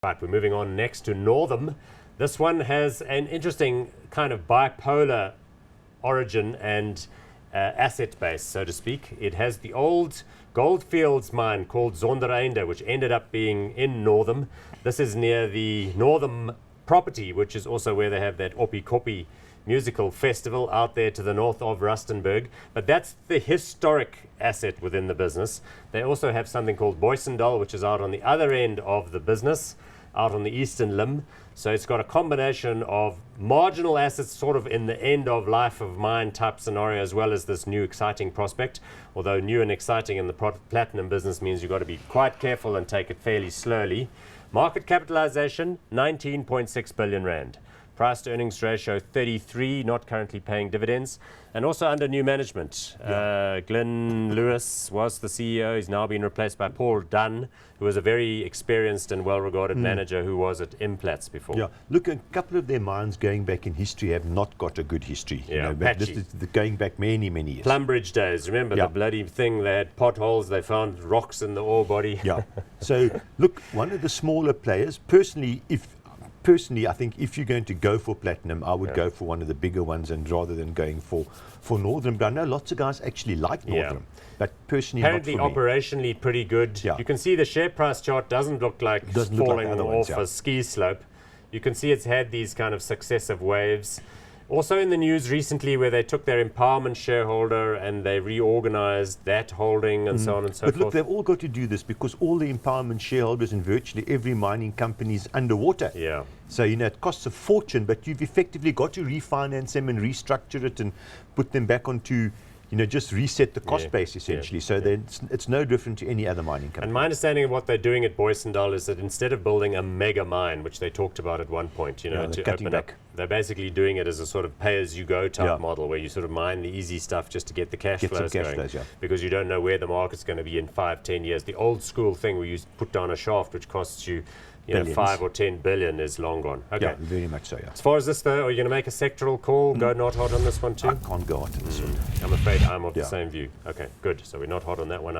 Right, we're moving on next to Northam. This one has an interesting kind of bipolar origin and asset base, so to speak. It has the old goldfields mine called Zondereinde, which ended up being in Northam. This is near the Northam property, which is also where they have that Oppie Koppie musical festival out there to the north of Rustenburg. But that's the historic asset within the business. They also have something called Booysendal, which is out on the other end of the business, out on the eastern limb. So it's got a combination of marginal assets sort of in the end of life of mine type scenario, as well as this new exciting prospect. Although new and exciting in the platinum business means you've got to be quite careful and take it fairly slowly. Market capitalization, 19.6 billion rand. Price to earnings ratio 33, not currently paying dividends, and also under new management. Glenn Lewis was the CEO. He's now been replaced by Paul Dunn, who was a very experienced and well-regarded manager who was at Implats before. Yeah, look, a couple of their mines going back in history have not got a good history. Yeah, this is going back many, many years. Plumbridge days, remember the bloody thing? They had potholes, they found rocks in the ore body. Yeah, so look, one of the smaller players, personally, I think if you're going to go for platinum, I would go for one of the bigger ones, and rather than going for Northam. But I know lots of guys actually like Northam, but personally, apparently not for me. operationally pretty good. Yeah. You can see the share price chart doesn't look like falling off a ski slope. You can see it's had these kind of successive waves. Also in the news recently, where they took their empowerment shareholder and they reorganized that holding and so on and so forth. But look, they've all got to do this because all the empowerment shareholders in virtually every mining company is underwater. Yeah. So, it costs a fortune, but you've effectively got to refinance them and restructure it and put them back onto, just reset the cost base essentially. So then it's no different to any other mining company. And my understanding of what they're doing at Booysendal is that instead of building a mega mine, which they talked about at one point, to open up, they're basically doing it as a sort of pay-as-you-go type model, where you sort of mine the easy stuff just to get the cash flows going, because you don't know where the market's going to be in 5-10 years. The old school thing where you put down a shaft which costs you 5 or 10 billion is long gone. Okay. Yeah, very much so, yeah. As far as this though, are you going to make a sectoral call? Go not hot on this one too? I can't go hot on this one. I'm afraid I'm of the same view. Okay, good. So we're not hot on that one either.